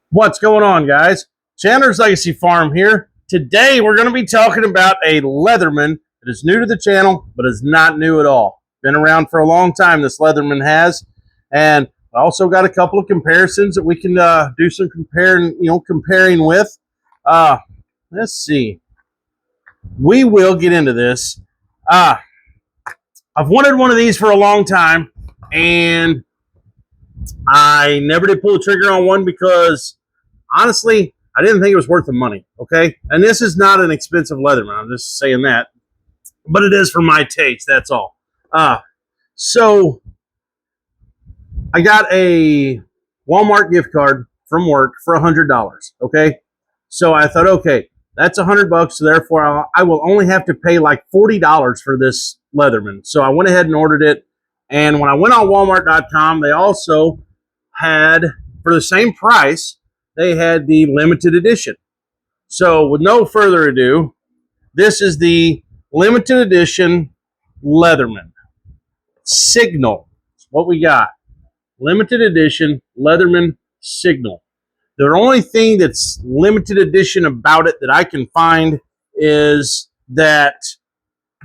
What's going on, guys? Chandler's Legacy Farm here. Today, we're going to be talking about a Leatherman that is new to the channel, but is not new at all. Been around for a long time, this Leatherman has. And I also got a couple of comparisons that we can do some comparing with. Let's see. We will get into this. I've wanted one of these for a long time, and I never did pull the trigger on one because honestly, I didn't think it was worth the money, okay? And this is not an expensive Leatherman. I'm just saying that. But it is for my taste, that's all. So I got a Walmart gift card from work for $100, okay? So I thought, okay, that's $100, so therefore I will only have to pay like $40 for this Leatherman. So I went ahead and ordered it. And when I went on Walmart.com, they also had, for the same price, they had the limited edition. So with no further ado, this is the limited edition Leatherman Signal. That's what we got. Limited edition Leatherman Signal. The only thing that's limited edition about it that I can find is that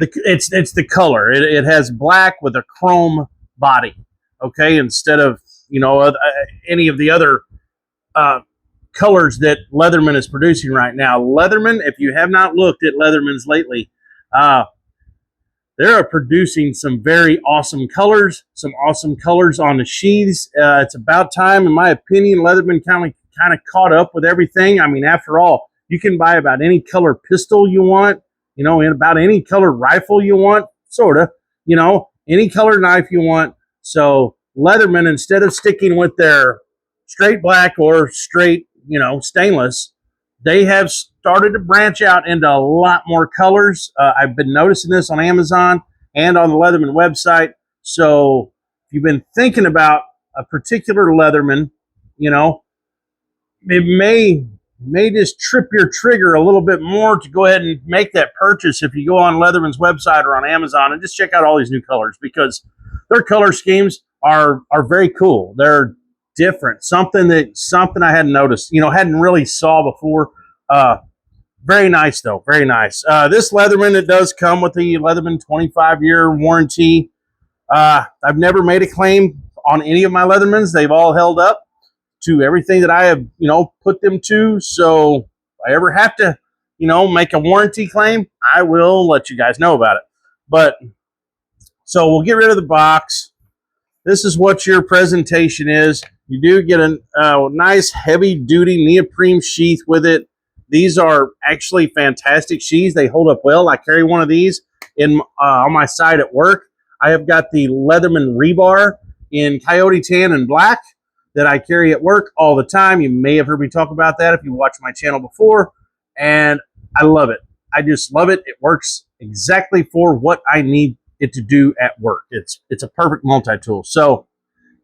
it's the color. It has black with a chrome body, okay, instead of any of the other colors that Leatherman is producing right now. Leatherman, if you have not looked at Leathermans lately, they're producing some very awesome colors, on the sheaths. It's about time, in my opinion, Leatherman kind of caught up with everything. I mean, after all, you can buy about any color pistol you want, and about any color rifle you want, sort of, any color knife you want. So Leatherman, instead of sticking with their straight black or straight, stainless, they have started to branch out into a lot more colors. I've been noticing this on Amazon and on the Leatherman website. So if you've been thinking about a particular Leatherman, it may just trip your trigger a little bit more to go ahead and make that purchase if you go on Leatherman's website or on Amazon and just check out all these new colors, because their color schemes are very cool. They're different. Something I hadn't noticed, hadn't really saw before. Very nice though. Very nice. This Leatherman, it does come with the Leatherman 25-year warranty. I've never made a claim on any of my Leathermans. They've all held up to everything that I have, put them to. So if I ever have to, make a warranty claim, I will let you guys know about it. But so we'll get rid of the box. This is what your presentation is. You do get a nice heavy-duty neoprene sheath with it. These are actually fantastic sheaths. They hold up well. I carry one of these on my side at work. I have got the Leatherman rebar in coyote tan and black that I carry at work all the time. You may have heard me talk about that if you watched my channel before, and I love it. I just love it. It works exactly for what I need it to do at work. It's a perfect multi-tool. So,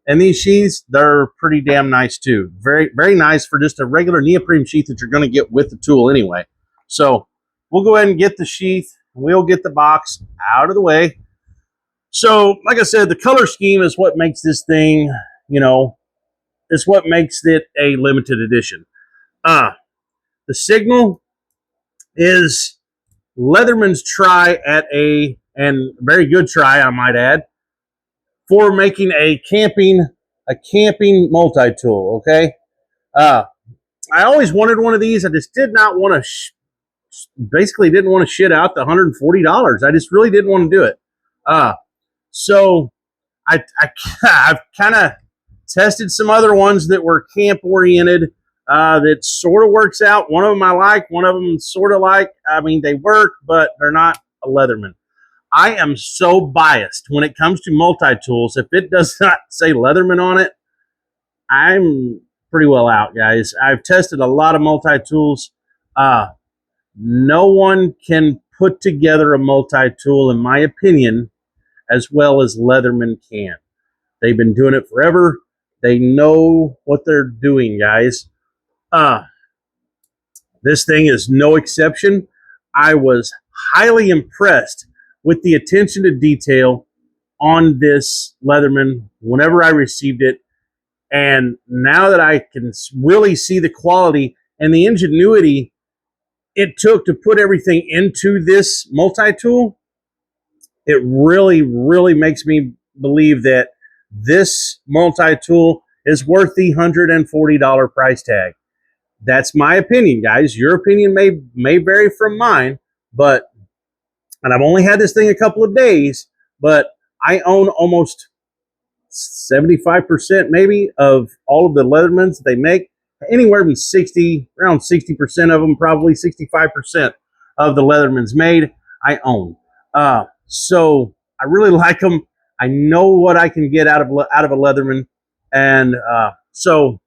and these sheaths, they're pretty damn nice too. Very, very nice for just a regular neoprene sheath that you're going to get with the tool anyway. So we'll go ahead and get the sheath. We'll get the box out of the way. So, like I said, the color scheme is what makes this thing, is what makes it a limited edition. The Signal is Leatherman's try at and very good try, I might add, for making a camping multi-tool, okay? I always wanted one of these. I just did not want to, basically didn't want to shit out the $140. I just really didn't want to do it. So I've kind of tested some other ones that were camp-oriented that sort of works out. One of them I like, one of them sort of like. I mean, they work, but they're not a Leatherman. I am so biased when it comes to multi-tools. If it does not say Leatherman on it, I'm pretty well out, guys. I've tested a lot of multi-tools. No one can put together a multi-tool, in my opinion, as well as Leatherman can. They've been doing it forever. They know what they're doing, guys. This thing is no exception. I was highly impressed with the attention to detail on this Leatherman whenever I received it. And now that I can really see the quality and the ingenuity it took to put everything into this multi-tool, it really, really makes me believe that this multi-tool is worth the $140 price tag. That's my opinion, guys. Your opinion may vary from mine, but, and I've only had this thing a couple of days, but I own almost 75% maybe of all of the Leathermans they make. Anywhere from 60, around 60% of them, probably 65% of the Leathermans made, I own. So I really like them. I know what I can get out of a Leatherman, and so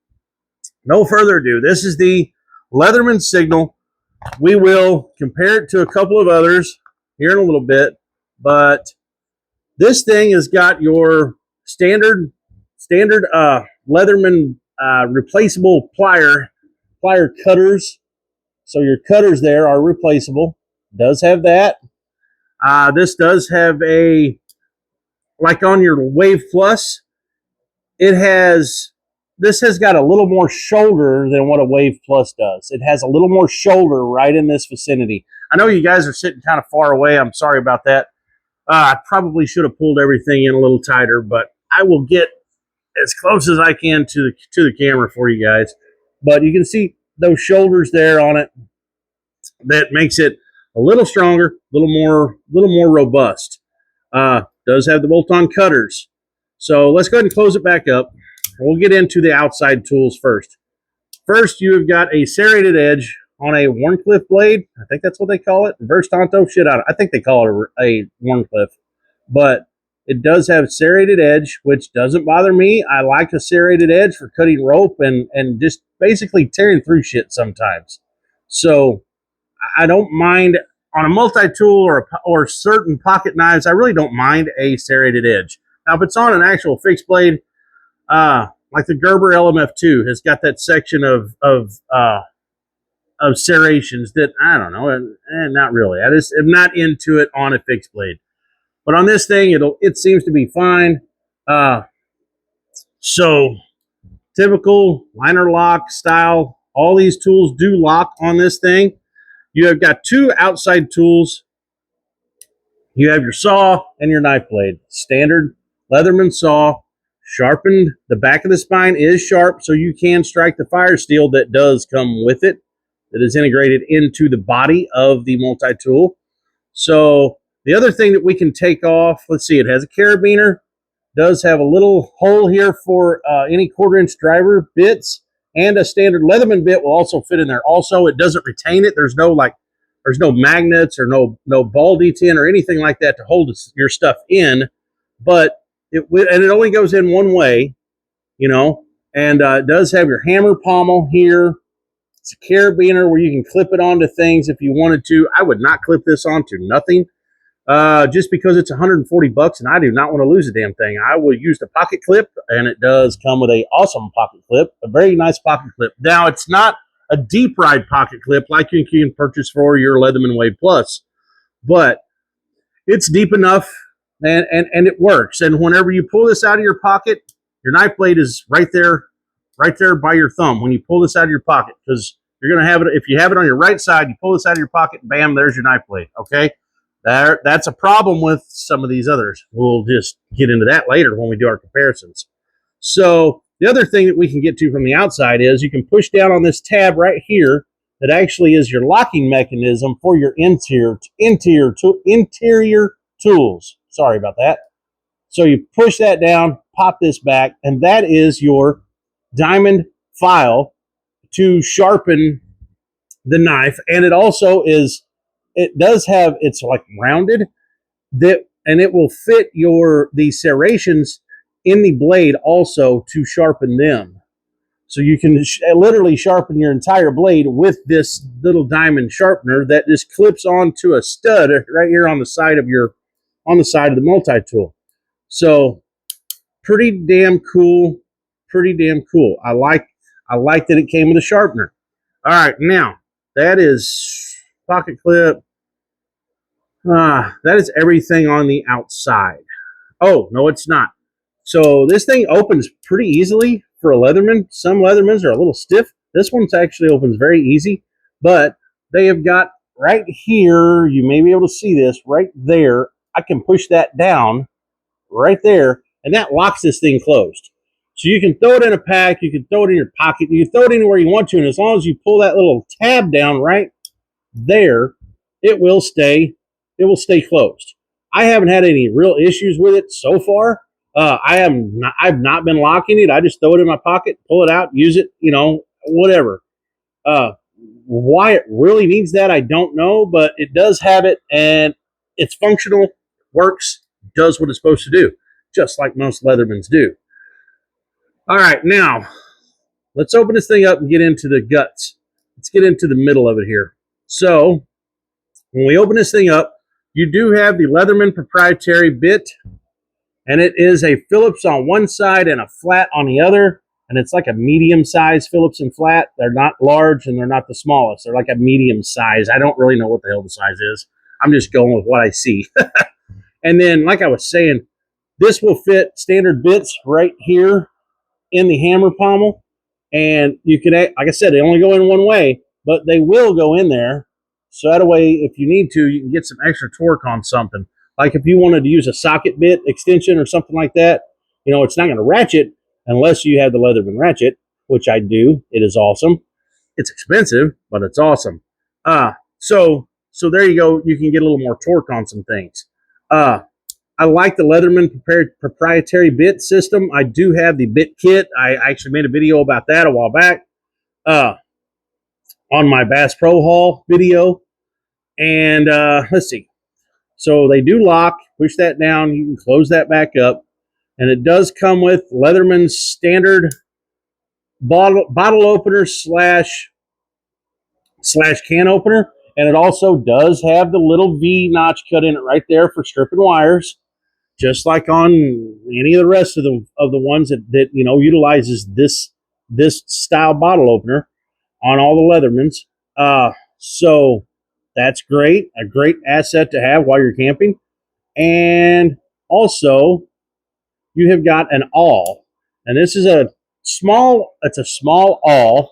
no further ado. This is the Leatherman Signal. We will compare it to a couple of others here in a little bit, but this thing has got your standard Leatherman replaceable plier cutters. So your cutters there are replaceable. Does have that. This does have a, like on your Wave Plus, this has got a little more shoulder than what a Wave Plus does. It has a little more shoulder right in this vicinity. I know you guys are sitting kind of far away. I'm sorry about that. I probably should have pulled everything in a little tighter, but I will get as close as I can to the camera for you guys. But you can see those shoulders there on it. That makes it a little stronger, a little more robust. Does have the bolt-on cutters. So let's go ahead and close it back up. We'll get into the outside tools first. First, you have got a serrated edge on a Wharncliffe blade. I think that's what they call it. Reverse Tonto? Shit, I think they call it a Wharncliffe. But it does have serrated edge, which doesn't bother me. I like a serrated edge for cutting rope and just basically tearing through shit sometimes. So I don't mind on a multi-tool or certain pocket knives. I really don't mind a serrated edge. Now, if it's on an actual fixed blade, like the Gerber LMF2 has got that section of serrations that I don't know, and not really. I just am not into it on a fixed blade. But on this thing, it seems to be fine. So typical liner lock style. All these tools do lock on this thing. You have got two outside tools. You have your saw and your knife blade. Standard Leatherman saw. Sharpened. The back of the spine is sharp, so you can strike the fire steel that does come with it. That is integrated into the body of the multi-tool. So the other thing that we can take off, let's see, it has a carabiner. Does have a little hole here for any 1/4-inch driver bits, and a standard Leatherman bit will also fit in there. Also, it doesn't retain it. There's no magnets or no ball detent or anything like that to hold your stuff in. But it only goes in one way, you know. And it does have your hammer pommel here. It's a carabiner where you can clip it onto things if you wanted to. I would not clip this onto nothing. Just because it's $140 and I do not want to lose a damn thing. I will use the pocket clip, and it does come with a awesome pocket clip, a very nice pocket clip. Now, it's not a deep ride pocket clip like you can purchase for your Leatherman Wave Plus, but it's deep enough and it works. And whenever you pull this out of your pocket, your knife blade is right there by your thumb when you pull this out of your pocket, because you're going to have it, if you have it on your right side, you pull this out of your pocket, bam, there's your knife blade, okay? That's a problem with some of these others. We'll just get into that later when we do our comparisons. So the other thing that we can get to from the outside is you can push down on this tab right here that actually is your locking mechanism for your interior tools. Sorry about that. So you push that down, pop this back, and that is your diamond file to sharpen the knife. And it also is, it does have, it's like rounded, and it will fit the serrations in the blade also to sharpen them. So you can literally sharpen your entire blade with this little diamond sharpener that just clips onto a stud right here on the side of the multi-tool. So pretty damn cool. I like that it came with a sharpener. All right, now that is pocket clip. That is everything on the outside. Oh, no, it's not. So this thing opens pretty easily for a Leatherman. Some Leathermans are a little stiff. This one's actually opens very easy, but they have got right here, you may be able to see this right there. I can push that down right there, and that locks this thing closed. So you can throw it in a pack, you can throw it in your pocket, you can throw it anywhere you want to, and as long as you pull that little tab down right there, it will stay closed. I haven't had any real issues with it so far. I've not been locking it. I just throw it in my pocket, pull it out, use it, whatever. Uh, why it really needs that, I don't know, but it does have it, and it's functional, works, does what it's supposed to do, just like most Leathermans do. All right, now let's open this thing up and get into the guts. Let's get into the middle of it here. So when we open this thing up, you do have the Leatherman proprietary bit, and it is a Phillips on one side and a flat on the other, and it's like a medium-sized Phillips and flat. They're not large, and they're not the smallest. They're like a medium size. I don't really know what the hell the size is. I'm just going with what I see. And then, like I was saying, this will fit standard bits right here in the hammer pommel, and you can, like I said, they only go in one way, but they will go in there. So that way, if you need to, you can get some extra torque on something. Like if you wanted to use a socket bit extension or something like that, it's not going to ratchet unless you have the Leatherman ratchet, which I do. It is awesome. It's expensive, but it's awesome. So there you go. You can get a little more torque on some things. I like the Leatherman proprietary bit system. I do have the bit kit. I actually made a video about that a while back on my Bass Pro Haul video. And let's see. So they do lock. Push that down. You can close that back up. And it does come with Leatherman's standard bottle opener slash can opener. And it also does have the little V notch cut in it right there for stripping wires, just like on any of the rest of the ones that utilizes this style bottle opener on all the Leathermans. So that's great, a great asset to have while you're camping. And also, you have got an awl, and this is a small awl.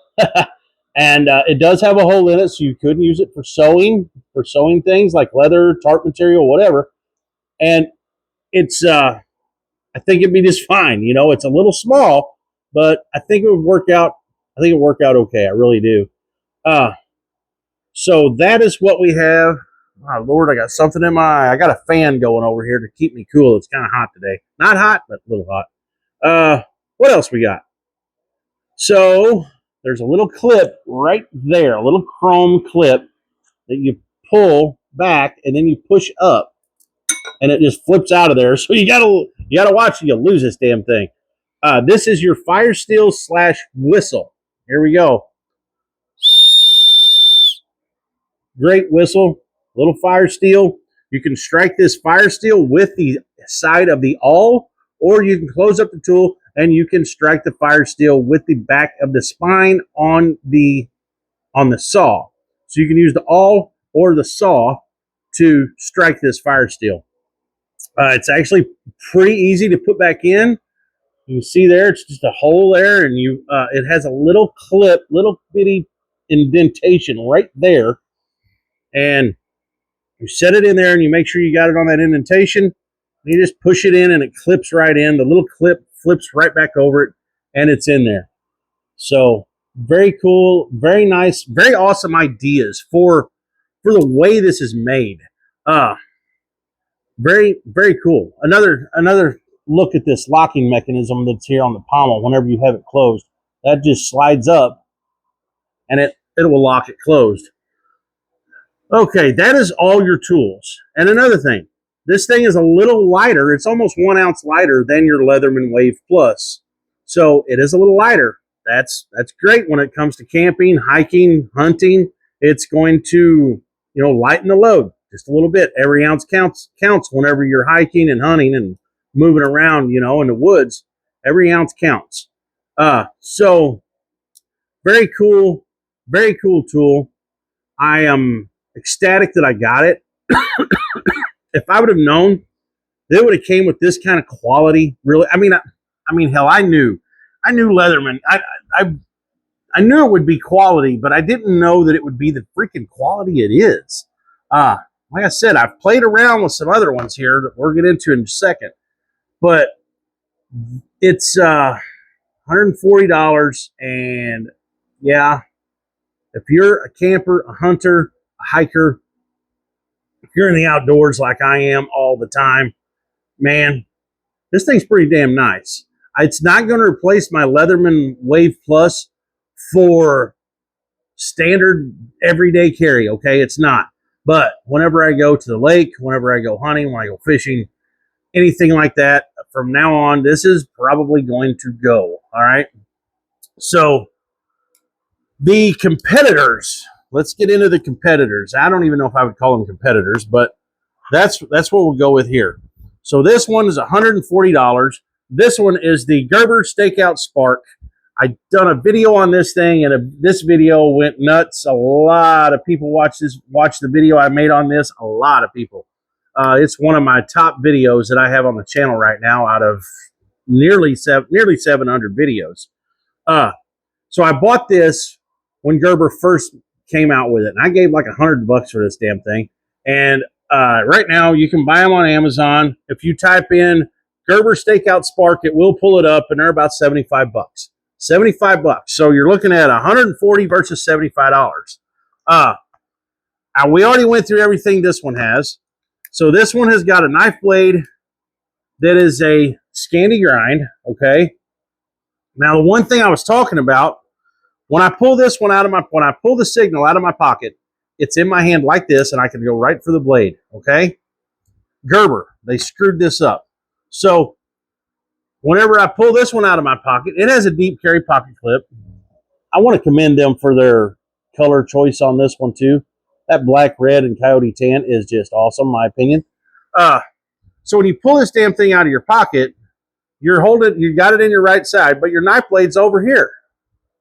And it does have a hole in it, so you could use it for sewing things like leather, tarp material, whatever. And it's I think it'd be just fine. It's a little small, but I think it would work out. I think it would work out okay. I really do. So that is what we have. Oh, Lord, I got something in my eye. I got a fan going over here to keep me cool. It's kind of hot today. Not hot, but a little hot. What else we got? So there's a little clip right there, a little chrome clip that you pull back and then you push up, and it just flips out of there. So you gotta watch, you'll lose this damn thing. This is your fire steel / whistle. Here we go. Great whistle, little fire steel. You can strike this fire steel with the side of the awl, or you can close up the tool and you can strike the fire steel with the back of the spine on the saw. So you can use the awl or the saw to strike this fire steel. It's actually pretty easy to put back in. You can see there, it's just a hole there, and it has a little clip, little bitty indentation right there. And you set it in there, and you make sure you got it on that indentation. And you just push it in, and it clips right in. The little clip flips right back over it, and it's in there. So very cool, very nice, very awesome ideas for the way this is made. Very, very cool. Another look at this locking mechanism that's here on the pommel. Whenever you have it closed, that just slides up, and it will lock it closed. Okay, that is all your tools. And another thing, this thing is a little lighter. It's almost 1 ounce lighter than your Leatherman Wave Plus. So it is a little lighter. That's great when it comes to camping, hiking, hunting. It's going to, lighten the load just a little bit. Every ounce counts whenever you're hiking and hunting and moving around, in the woods. Every ounce counts. So very cool tool. I am ecstatic that I got it. If I would have known that it would have came with this kind of quality, really, I mean, hell, I knew I knew Leatherman. I knew it would be quality, but I didn't know that it would be the freaking quality it is. Like I said, I've played around with some other ones here that we'll get into in a second, but it's $140, and yeah, if you're a camper, a hunter, a hiker, if you're in the outdoors like I am all the time, man, this thing's pretty damn nice. It's not going to replace my Leatherman Wave Plus for standard everyday carry, okay? It's not. But whenever I go to the lake, whenever I go hunting, when I go fishing, anything like that, from now on, this is probably going to go, all right? So the competitors, let's get into the competitors. I don't even know if I would call them competitors, but that's what we'll go with here. So this one is $140. This one is the Gerber Stakeout Spark. I done a video on this thing, and this video went nuts. A lot of people watched the video I made on this. A lot of people. It's one of my top videos that I have on the channel right now out of nearly 700 videos. So I bought this when Gerber first came out with it, and I gave like $100 for this damn thing. And right now you can buy them on Amazon. If you type in Gerber Stakeout Spark, it will pull it up, and they're about $75. $75. So you're looking at $140 versus $75. We already went through everything this one has. So this one has got a knife blade that is a Scandi grind, okay? Now, the one thing I was talking about, when I pull this one when I pull the Signal out of my pocket, it's in my hand like this, and I can go right for the blade, okay? Gerber, they screwed this up. So whenever I pull this one out of my pocket, it has a deep carry pocket clip. I want to commend them for their color choice on this one too. That black, red, and coyote tan is just awesome, in my opinion. So when you pull this damn thing out of your pocket, you got it in your right side, but your knife blade's over here.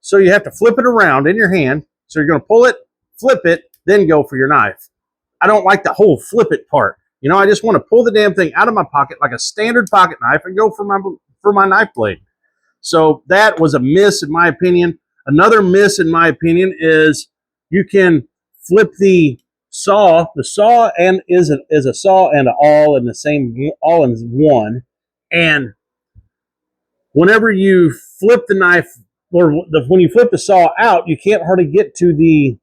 So you have to flip it around in your hand. So you're going to pull it, flip it, then go for your knife. I don't like the whole flip it part. You know, I just want to pull the damn thing out of my pocket like a standard pocket knife and go for my knife blade. So that was a miss in my opinion. Another miss in my opinion is you can flip the saw. The saw and is a saw and an awl in the same, all in one. And whenever you flip the knife, or when you flip the saw out, you can't hardly get to the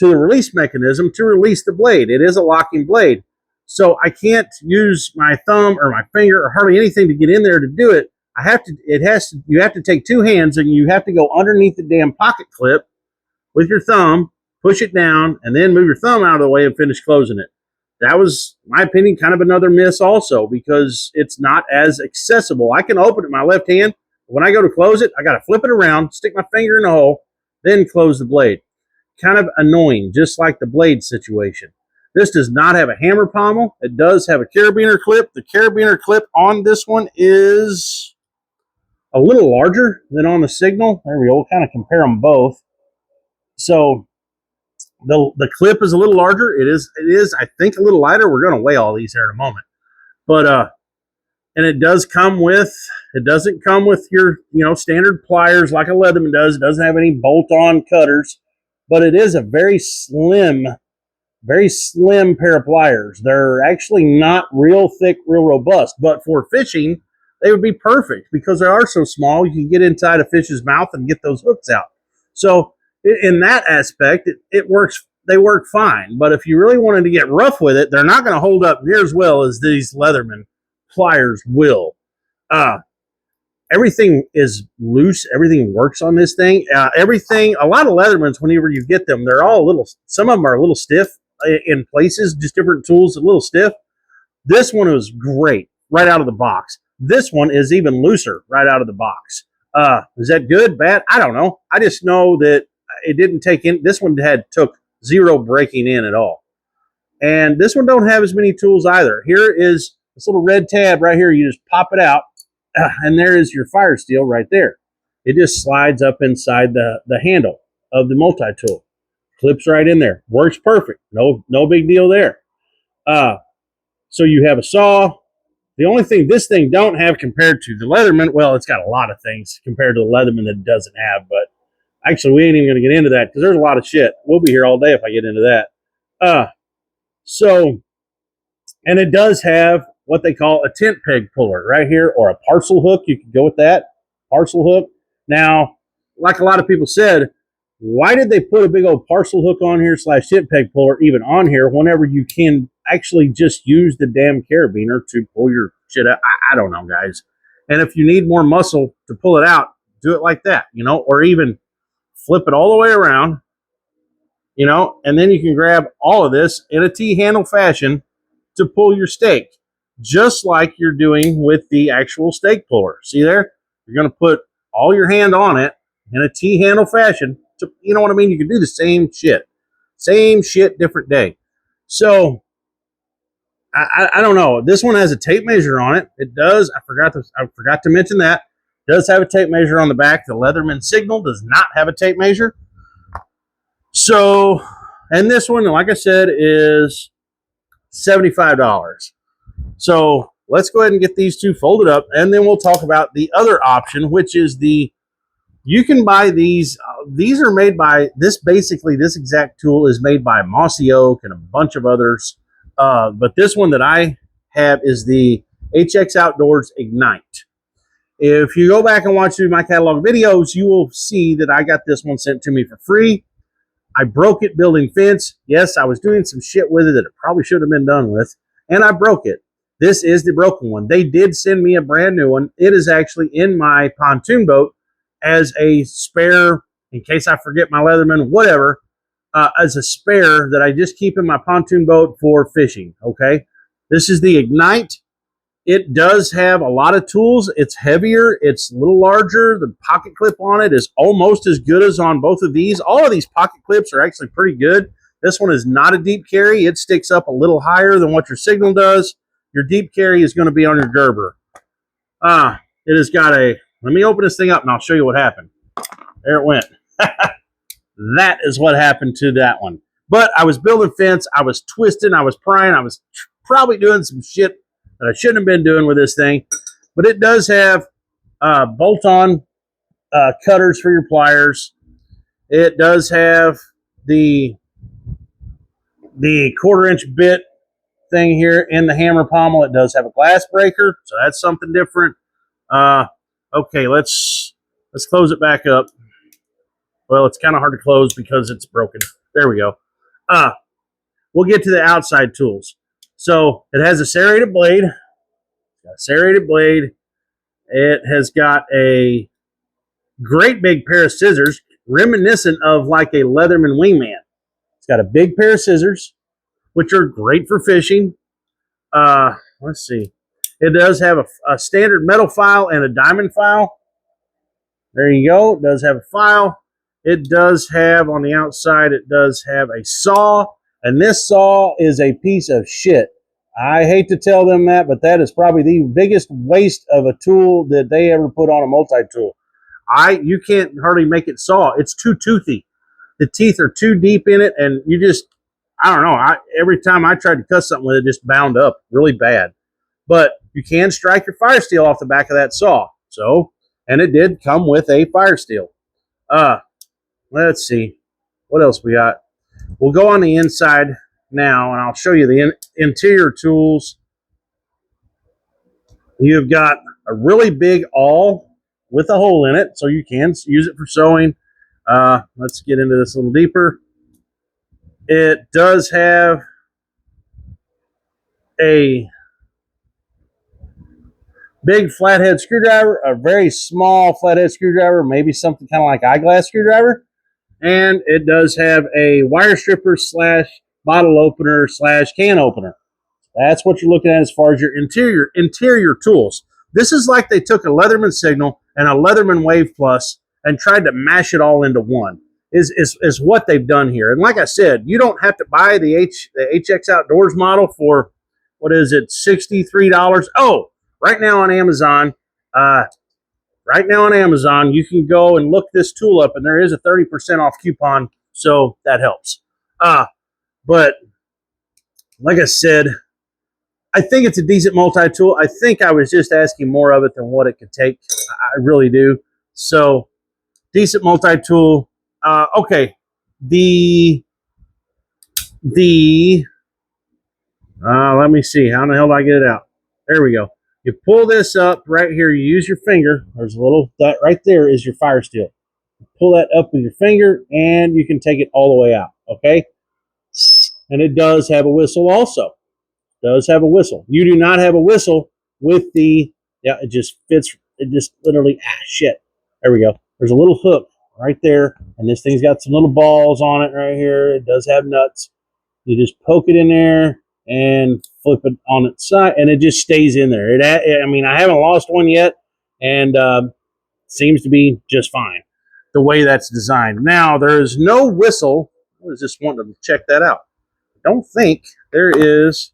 release mechanism to release the blade. It is a locking blade. So I can't use my thumb or my finger or hardly anything to get in there to do it. You have to take two hands, and you have to go underneath the damn pocket clip with your thumb, push it down, and then move your thumb out of the way and finish closing it. That was, in my opinion, kind of another miss also, because it's not as accessible. I can open it with my left hand. When I go to close it, I got to flip it around, stick my finger in the hole, then close the blade. Kind of annoying, just like the blade situation. This does not have a hammer pommel. It does have a carabiner clip. The carabiner clip on this one is a little larger than on the Signal. There we go. We'll kind of compare them both. So the clip is a little larger. It is, I think, a little lighter. We're going to weigh all these here in a moment. But and it doesn't come with your, standard pliers like a Leatherman does. It doesn't have any bolt-on cutters, but it is a very slim pair of pliers. They're actually not real thick, real robust, but for fishing, they would be perfect because they are so small. You can get inside a fish's mouth and get those hooks out. So in that aspect, it works. They work fine. But if you really wanted to get rough with it, they're not going to hold up near as well as these Leatherman pliers will. Everything is loose. Everything works on this thing. A lot of Leathermans, whenever you get them, they're all some of them are a little stiff in places, just different tools, a little stiff. This one was great right out of the box. This one is even looser right out of the box. Is that good, bad? I don't know. I just know that it didn't take in. This one took zero breaking in at all. And this one don't have as many tools either. Here is this little red tab right here. You just pop it out, and there is your fire steel right there. It just slides up inside the handle of the multi-tool. Clips right in there. Works perfect. No big deal there. So you have a saw, The only thing this thing don't have compared to the Leatherman, well, it's got a lot of things compared to the Leatherman that it doesn't have, but actually we ain't even going to get into that because there's a lot of shit. We'll be here all day if I get into that. So, and it does have what they call a tent peg puller right here, or a parcel hook. You could go with that, parcel hook. Now, like a lot of people said, why did they put a big old parcel hook on here / tent peg puller even on here whenever you can actually just use the damn carabiner to pull your shit out? I don't know, guys. And if you need more muscle to pull it out, do it like that, you know, or even flip it all the way around, you know, and then you can grab all of this in a T-handle fashion to pull your steak, just like you're doing with the actual steak puller. See there? You're going to put all your hand on it in a T-handle fashion. To, you know what I mean? You can do the same shit. Same shit, different day. So, I don't know. This one has a tape measure on it. It does. I forgot to mention that. It does have a tape measure on the back. The Leatherman Signal does not have a tape measure. So, and this one, like I said, is $75. So let's go ahead and get these two folded up, and then we'll talk about the other option, which is you can buy these. These are made by basically this exact tool is made by Mossy Oak and a bunch of others. But this one that I have is the HX Outdoors Ignite. If you go back and watch through my catalog videos, you will see that I got this one sent to me for free. I broke it building fence. Yes, I was doing some shit with it that it probably should have been done with, and I broke it. This is the broken one. They did send me a brand new one. It is actually in my pontoon boat as a spare, in case I forget my Leatherman, whatever, as a spare that I just keep in my pontoon boat for fishing, okay? This is the Ignite. It does have a lot of tools. It's heavier. It's a little larger. The pocket clip on it is almost as good as on both of these. All of these pocket clips are actually pretty good. This one is not a deep carry. It sticks up a little higher than what your Signal does. Your deep carry is going to be on your Gerber. It has got a, let me open this thing up and I'll show you what happened. There it went. That is what happened to that one. But I was building fence. I was twisting. I was prying. I was probably doing some shit that I shouldn't have been doing with this thing. But it does have bolt-on cutters for your pliers. It does have the 1/4-inch bit thing here in the hammer pommel. It does have a glass breaker, so that's something different. Okay, let's close it back up. Well, it's kind of hard to close because it's broken. There we go. We'll get to the outside tools. So it has a serrated blade. It has got a great big pair of scissors, reminiscent of like a Leatherman Wingman. It's got a big pair of scissors, which are great for fishing. Let's see. It does have a standard metal file and a diamond file. There you go. It does have a file. It does have, on the outside, it does have a saw. And this saw is a piece of shit. I hate to tell them that, but that is probably the biggest waste of a tool that they ever put on a multi-tool. You can't hardly make it saw. It's too toothy. The teeth are too deep in it, and you just, I don't know. Every time I tried to cut something with it, just bound up really bad. But you can strike your fire steel off the back of that saw. So, and it did come with a fire steel. Let's see. What else we got? We'll go on the inside now, and I'll show you the interior tools. You've got a really big awl with a hole in it, so you can use it for sewing. Let's get into this a little deeper. It does have a big flathead screwdriver, a very small flathead screwdriver, maybe something kind of like eyeglass screwdriver. And it does have a wire stripper / bottle opener / can opener. That's what you're looking at as far as your interior tools. This is like they took a Leatherman Signal and a Leatherman Wave Plus and tried to mash it all into one. Is what they've done here. And like I said, you don't have to buy the HX Outdoors model for, what is it, $63. Oh, right now on Amazon, you can go and look this tool up, and there is a 30% off coupon, so that helps. But like I said, I think it's a decent multi-tool. I think I was just asking more of it than what it could take. I really do. So decent multi-tool. Okay. The let me see. How in the hell do I get it out? There we go. You pull this up right here. You use your finger. There's a little, that right there is your fire steel. Pull that up with your finger and you can take it all the way out. Okay. And it does have a whistle also. Does have a whistle. You do not have a whistle with the, yeah, it just fits. It just literally, shit. There we go. There's a little hook right there. And this thing's got some little balls on it right here. It does have nuts. You just poke it in there and flip it on its side, and it just stays in there. I mean, I haven't lost one yet, and seems to be just fine the way that's designed. Now, there is no whistle. I was just wanting to check that out. I don't think there is.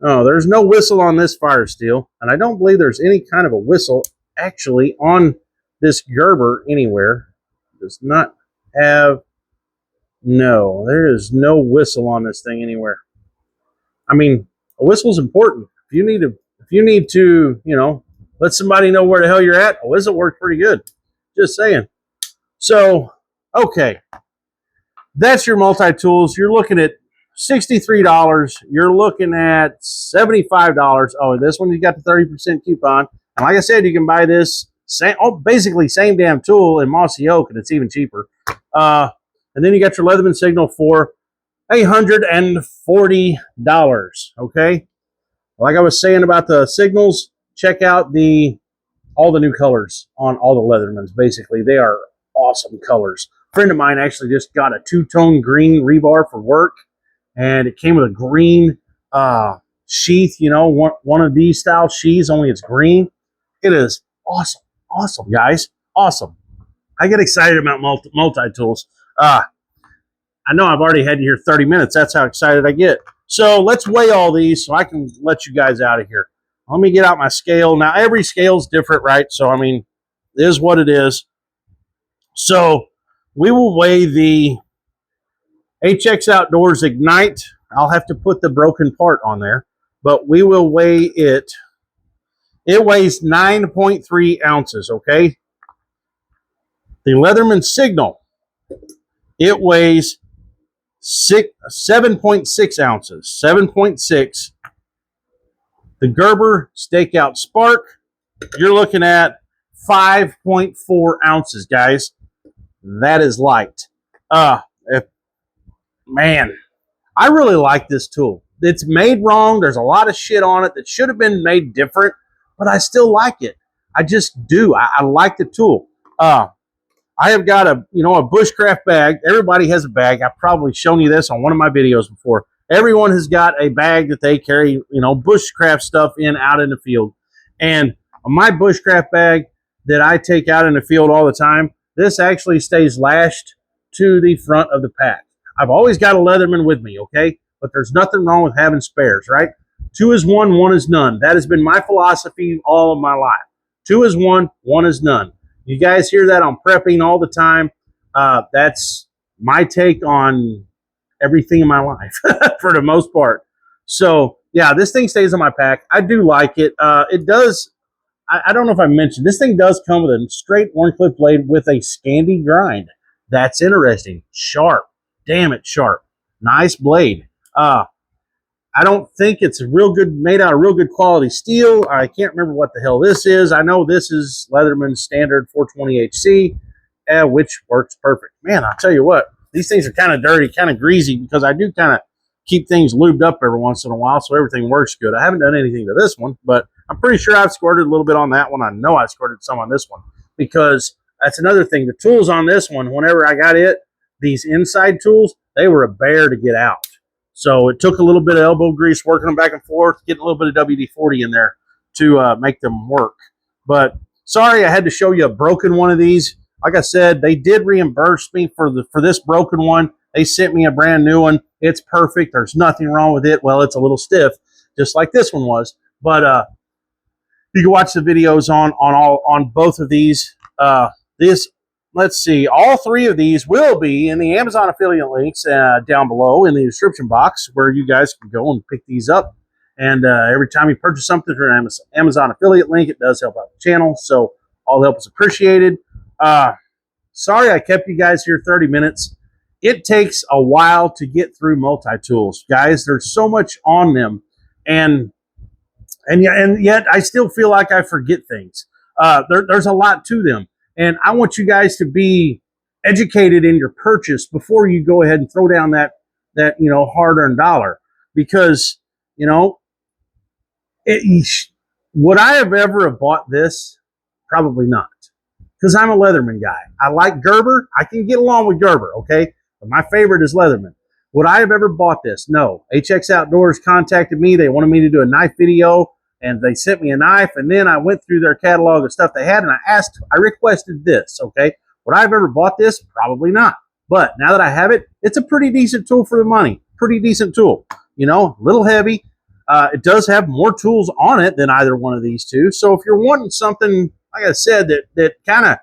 Oh, there's no whistle on this fire steel, and I don't believe there's any kind of a whistle actually on this Gerber anywhere. It does not have. No, there is no whistle on this thing anywhere. I mean, a whistle's important. If you need to, you know, let somebody know where the hell you're at, a whistle works pretty good. Just saying. So, okay. That's your multi-tools. You're looking at $63. You're looking at $75. Oh, this one you got the 30% coupon. And like I said, you can buy this basically same damn tool in Mossy Oak, and it's even cheaper. And then you got your Leatherman Signal for $140. Okay. Like I was saying about the signals, check out all the new colors on all the Leathermans. Basically, they are awesome colors. A friend of mine actually just got a two-tone green rebar for work, and it came with a green sheath. You know, one of these style sheaths, only it's green. It is awesome, awesome, guys, awesome. I get excited about multi-tools. I know I've already had you here 30 minutes. That's how excited I get. So let's weigh all these so I can let you guys out of here. Let me get out my scale. Now, every scale is different, right? So, I mean, it is what it is. So we will weigh the HX Outdoors Ignite. I'll have to put the broken part on there, but we will weigh it. It weighs 9.3 ounces, okay? The Leatherman Signal, it weighs 7.6 ounces. 7.6. The Gerber Stakeout Spark, you're looking at 5.4 ounces, guys. That is light. Man, I really like this tool. It's made wrong. There's a lot of shit on it that should have been made different, but I still like it. I just do. I like the tool. I have got a bushcraft bag. Everybody has a bag. I've probably shown you this on one of my videos before. Everyone has got a bag that they carry, bushcraft stuff out in the field. And my bushcraft bag that I take out in the field all the time, this actually stays lashed to the front of the pack. I've always got a Leatherman with me, okay? But there's nothing wrong with having spares, right? 2 is 1, 1 is none. That has been my philosophy all of my life. 2 is 1, 1 is none. You guys hear that on prepping all the time. That's my take on everything in my life for the most part. So, yeah, this thing stays on my pack. I do like it. It does. I don't know if I mentioned, this thing does come with a straight Wharncliffe blade with a Scandi grind. That's interesting. Sharp. Damn it, sharp. Nice blade. I don't think it's made out of real good quality steel. I can't remember what the hell this is. I know this is Leatherman's standard 420HC, which works perfect. Man, I'll tell you what, these things are kind of dirty, kind of greasy, because I do kind of keep things lubed up every once in a while, so everything works good. I haven't done anything to this one, but I'm pretty sure I've squirted a little bit on that one. I know I squirted some on this one, because that's another thing. The tools on this one, whenever I got these inside tools, they were a bear to get out. So it took a little bit of elbow grease working them back and forth, getting a little bit of WD-40 in there to make them work. But sorry, I had to show you a broken one of these. Like I said, they did reimburse me for this broken one. They sent me a brand new one. It's perfect. There's nothing wrong with it. Well, it's a little stiff, just like this one was. But you can watch the videos on both of these. Let's see, all 3 of these will be in the Amazon affiliate links down below in the description box, where you guys can go and pick these up And every time you purchase something through an Amazon affiliate link, it does help out the channel. So all the help is appreciated. Sorry I kept you guys here 30 minutes. It takes a while to get through multi-tools, guys. There's so much on them. And yet I still feel like I forget things. There's a lot to them. And I want you guys to be educated in your purchase before you go ahead and throw down that hard-earned dollar. Because, would I have ever bought this? Probably not. Because I'm a Leatherman guy. I like Gerber. I can get along with Gerber, okay? But my favorite is Leatherman. Would I have ever bought this? No. HX Outdoors contacted me. They wanted me to do a knife video, and they sent me a knife, and then I went through their catalog of stuff they had, and I requested this, okay? Would I have ever bought this? Probably not. But now that I have it, it's a pretty decent tool for the money. Pretty decent tool. A little heavy. It does have more tools on it than either one of these two. So if you're wanting something, like I said, that kind of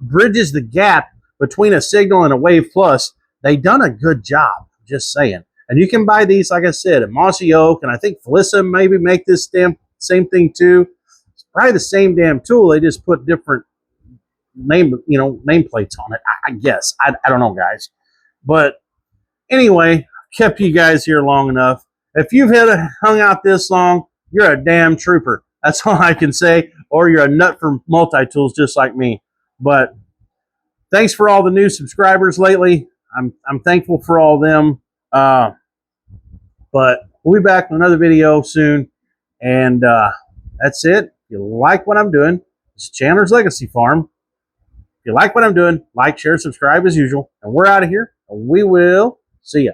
bridges the gap between a Signal and a Wave Plus, they done a good job, just saying. And you can buy these, like I said, at Mossy Oak, and I think Felissa maybe make this same thing too. It's probably the same damn tool. They just put different nameplates on it, I guess. I don't know, guys. But anyway, kept you guys here long enough. If you've hung out this long, you're a damn trooper. That's all I can say. Or you're a nut for multi-tools just like me. But thanks for all the new subscribers lately. I'm thankful for all of them. But we'll be back with another video soon. And that's it. If you like what I'm doing, it's Chandler's Legacy Farm. If you like what I'm doing, like, share, subscribe as usual. And we're out of here. And we will see ya.